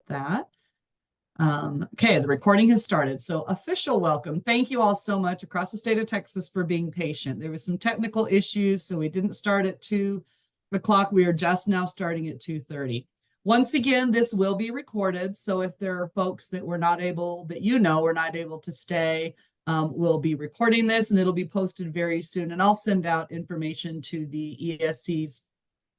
that. Okay, the recording has started. So official welcome. Thank you all so much across the state of Texas for being patient. There was some technical issues, so we didn't start at 2 o'clock. We are just now starting at 2:30. Once again, this will be recorded. So if there are folks that were not able, that were not able to stay, we'll be recording this and it'll be posted very soon. And I'll send out information to the ESCs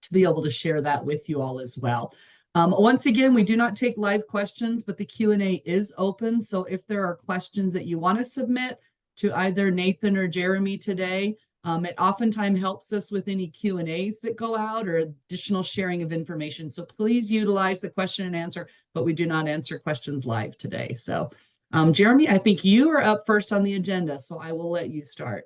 to be able to share that with you all as well. Once again, we do not take live questions, but the Q&A is open. So if there are questions that you want to submit to either Nathan or Jeremy today, it oftentimes helps us with any Q&As that go out or additional sharing of information. So please utilize the question and answer, but we do not answer questions live today. So Jeremy, I think you are up first on the agenda, so I will let you start.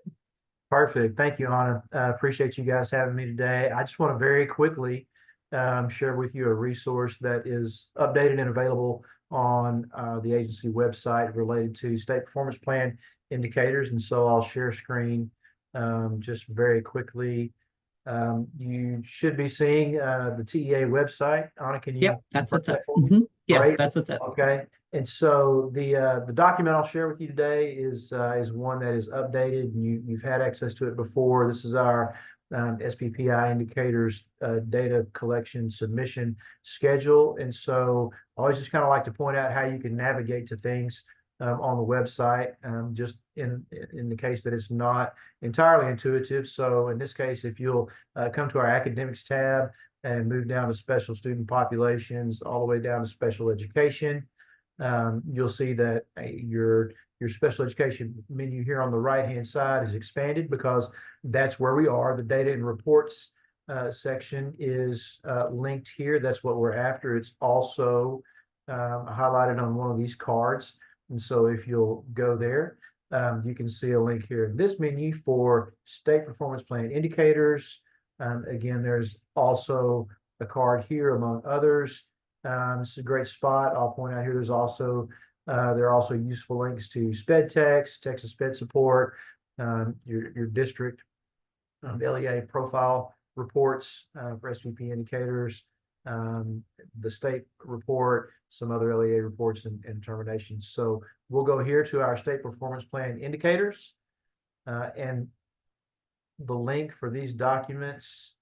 Perfect. Thank you, Anna. Appreciate you guys having me today. I just want to very quickly share with you a resource that is updated and available on the agency website related to state performance plan indicators. And so I'll share screen just very quickly. You should be seeing the TEA website. Anna, can you? Yep, that's what's up. Yes, Great. that's what's up. Okay. And so the document I'll share with you today is one that is updated. You've had access to it before. This is our SPPI indicators data collection submission schedule. And so I always just kind of like to point out how you can navigate to things on the website, just in the case that it's not entirely intuitive. So in this case, if you'll come to our academics tab and move down to special student populations all the way down to special education, you'll see that your special education menu here on the right-hand side is expanded because that's where we are. The data and reports section is linked here. That's what we're after. It's also highlighted on one of these cards. And so if you'll go there, you can see a link here in this menu for state performance plan indicators. Again, there's also a card here among others. This is a great spot. I'll point out here there are also useful links to SpedTex, Texas Sped Support, your district LEA profile reports for SVP indicators, the state report, some other LEA reports and terminations. So we'll go here to our state performance plan indicators, and the link for these documents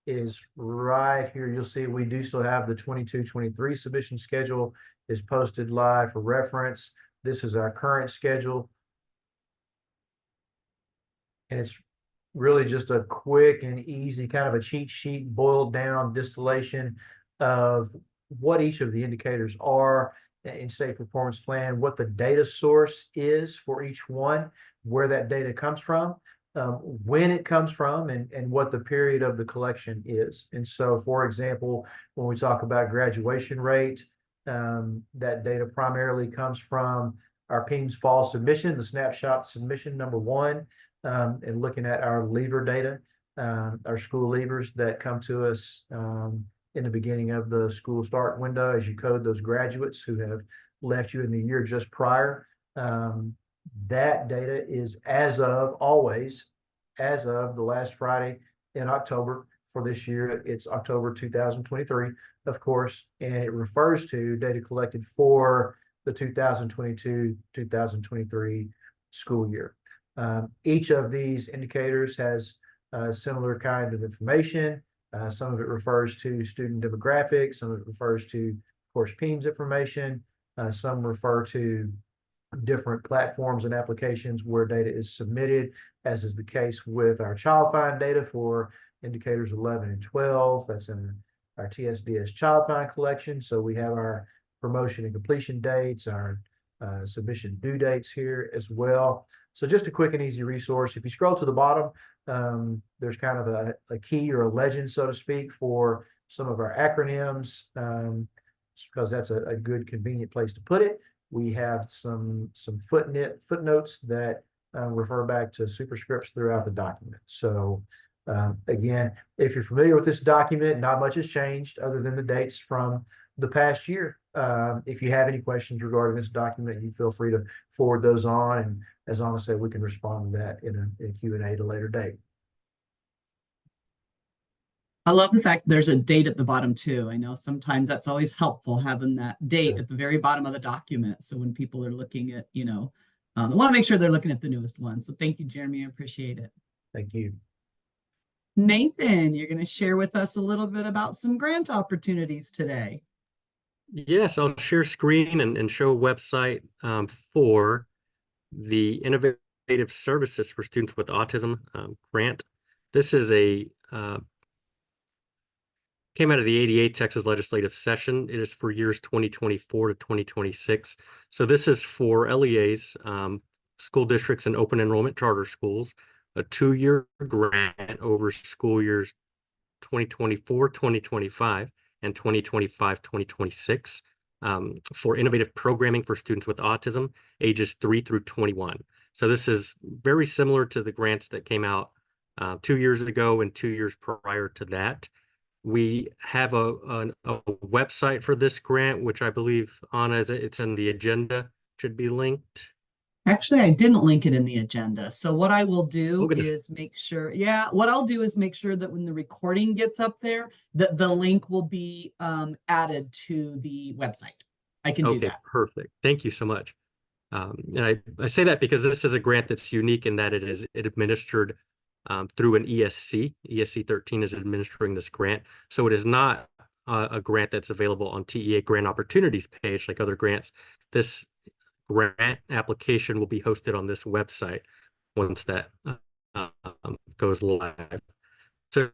is right here. You'll see we do still have the 22-23 submission schedule is posted live for reference. This is our current schedule. And it's really just a quick and easy kind of a cheat sheet, boiled down distillation of what each of the indicators are in state performance plan, what the data source is for each one, where that data comes from, when it comes from, and what the period of the collection is. And so, for example, when we talk about graduation rate, that data primarily comes from our PEIMS fall submission, the snapshot submission number 1, and looking at our leaver data, our school leavers that come to us in the beginning of the school start window as you code those graduates who have left you in the year just prior. That data is as of the last Friday in October for this year. It's October 2023, of course, and it refers to data collected for the 2022-2023 school year. Each of these indicators has a similar kind of information. Some of it refers to student demographics. Some of it refers to, of course, PEIMS information. Some refer to different platforms and applications where data is submitted, as is the case with our child find data for indicators 11 and 12. That's in our TSDS child find collection. So we have our promotion and completion dates, our submission due dates here as well. So just a quick and easy resource. If you scroll to the bottom, there's kind of a key or a legend, so to speak, for some of our acronyms, because that's a good, convenient place to put it. We have some footnotes that refer back to superscripts throughout the document. So again, if you're familiar with this document, not much has changed other than the dates from the past year. If you have any questions regarding this document, you feel free to forward those on. And as Anna said, we can respond to that in a Q&A at a later date. I love the fact there's a date at the bottom too. I know sometimes that's always helpful having that date Yeah. at the very bottom of the document. So when people are looking at, they want to make sure they're looking at the newest one. So thank you, Jeremy. I appreciate it. Thank you. Nathan, you're going to share with us a little bit about some grant opportunities today. Yes, I'll share screen and show a website for the Innovative Services for Students with Autism grant. This is came out of the 88 Texas legislative session. It is for years 2024 to 2026. So this is for LEAs, school districts and open enrollment charter schools, a 2-year grant over school years 2024, 2025, and 2025, 2026 for innovative programming for students with autism, ages 3 through 21. So this is very similar to the grants that came out 2 years ago and 2 years prior to that. We have a website for this grant, which I believe, Anna, it's in the agenda, should be linked. Actually, I didn't link it in the agenda. So what I will do Oh, goodness. is make sure, what I'll do is make sure that when the recording gets up there, that the link will be added to the website. I can do Okay, that. perfect. Thank you so much. And I say that because this is a grant that's unique in that it administered through an ESC. ESC 13 is administering this grant. So it is not a grant that's available on TEA grant opportunities page like other grants. This grant application will be hosted on this website once that goes live. So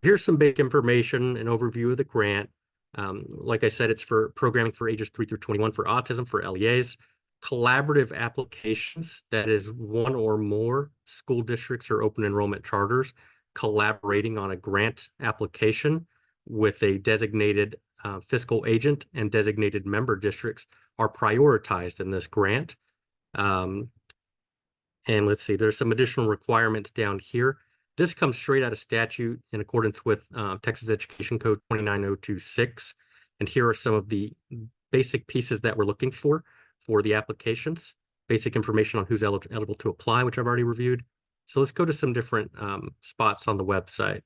here's some basic information, an overview of the grant. Like I said, it's for programming for ages 3 through 21 for autism, for LEAs, collaborative applications, that is one or more school districts or open enrollment charters collaborating on a grant application with a designated fiscal agent, and designated member districts are prioritized in this grant. And let's see, there's some additional requirements down here. This comes straight out of statute in accordance with Texas Education Code 29026. And here are some of the basic pieces that we're looking for the applications. Basic information on who's eligible to apply, which I've already reviewed. So let's go to some different spots on the website.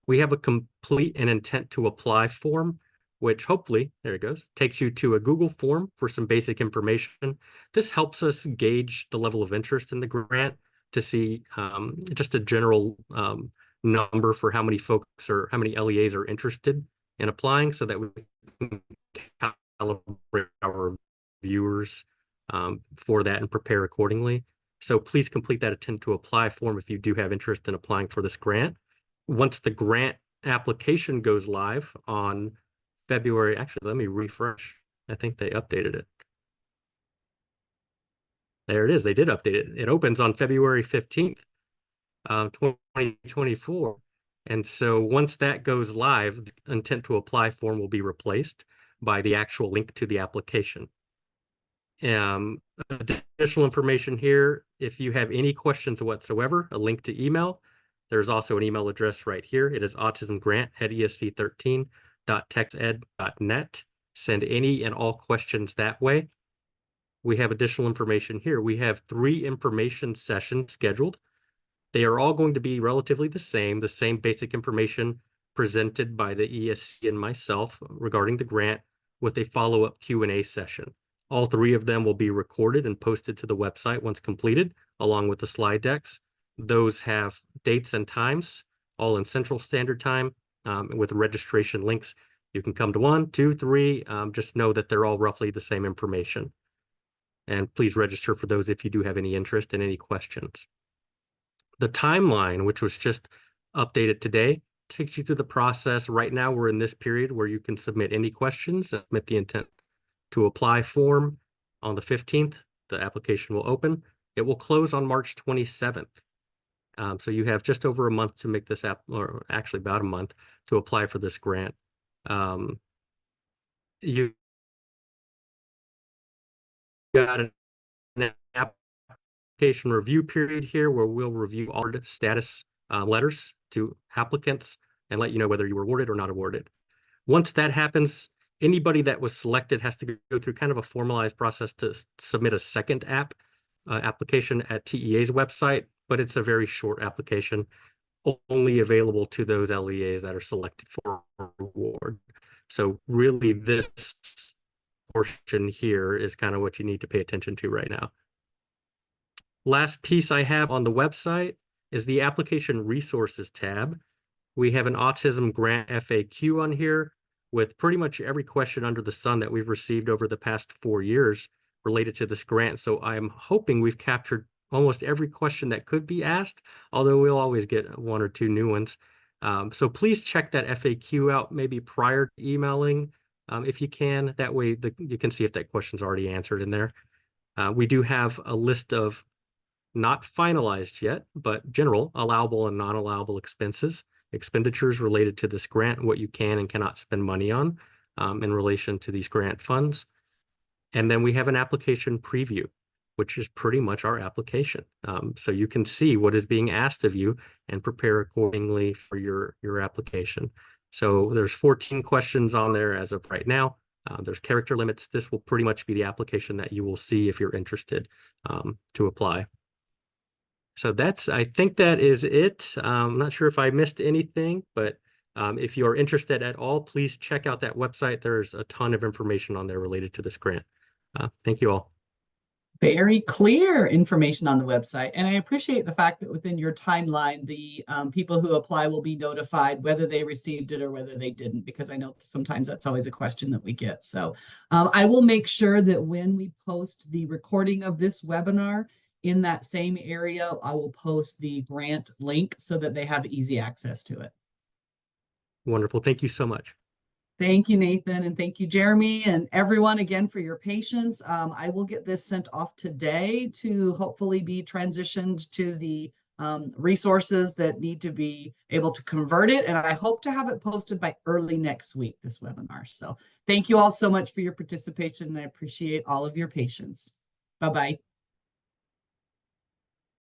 We have a complete and intent to apply form, which hopefully, there it goes, takes you to a Google form for some basic information. This helps us gauge the level of interest in the grant to see just a general number for how many folks or how many LEAs are interested in applying, so that we can calibrate our viewers for that and prepare accordingly. So please complete that intent to apply form if you do have interest in applying for this grant. Once the grant application goes live on February, actually, let me refresh. I think they updated it. There it is. They did update it. It opens on February 15th, 2024. And so once that goes live, the intent to apply form will be replaced by the actual link to the application. Additional information here, if you have any questions whatsoever, a link to email. There's also an email address right here. It is autismgrant@esc13.texed.net. Send any and all questions that way. We have additional information here. We have 3 information sessions scheduled. They are all going to be relatively the same basic information presented by the ESC and myself regarding the grant, with a follow-up Q&A session. All 3 of them will be recorded and posted to the website once completed, along with the slide decks. Those have dates and times, all in Central Standard Time, with registration links. You can come to 1, 2, 3. Just know that they're all roughly the same information. And please register for those if you do have any interest and any questions. The timeline, which was just updated today, takes you through the process. Right now, we're in this period where you can submit any questions and submit the intent to apply form on the 15th. The application will open. It will close on March 27th. So you have just over a month to make this app, or actually about a month to apply for this grant. You got an application review period here where we'll review all status letters to applicants and let you know whether you were awarded or not awarded. Once that happens, anybody that was selected has to go through kind of a formalized process to submit a second application at TEA's website, but it's a very short application. only available to those LEAs that are selected for award. So really this portion here is kind of what you need to pay attention to right now. Last piece I have on the website is the application resources tab. We have an autism grant FAQ on here with pretty much every question under the sun that we've received over the past 4 years related to this grant. So I'm hoping we've captured almost every question that could be asked, although we'll always get 1 or 2 new ones. So please check that FAQ out maybe prior to emailing if you can. That way you can see if that question's already answered in there. We do have a list of not finalized yet, but general allowable and non-allowable expenditures related to this grant, what you can and cannot spend money on in relation to these grant funds. And then we have an application preview, which is pretty much our application. So you can see what is being asked of you and prepare accordingly for your application. So there's 14 questions on there as of right now. There's character limits. This will pretty much be the application that you will see if you're interested to apply. So I think that is it. I'm not sure if I missed anything, but if you are interested at all, please check out that website. There's a ton of information on there related to this grant. Thank you all. Very clear information on the website. And I appreciate the fact that within your timeline, the people who apply will be notified whether they received it or whether they didn't, because I know sometimes that's always a question that we get. So I will make sure that when we post the recording of this webinar, in that same area, I will post the grant link so that they have easy access to it. Wonderful. Thank you so much. Thank you, Nathan, and thank you, Jeremy, and everyone again for your patience. I will get this sent off today to hopefully be transitioned to the resources that need to be able to convert it. And I hope to have it posted by early next week, this webinar. So thank you all so much for your participation, and I appreciate all of your patience. Bye-bye.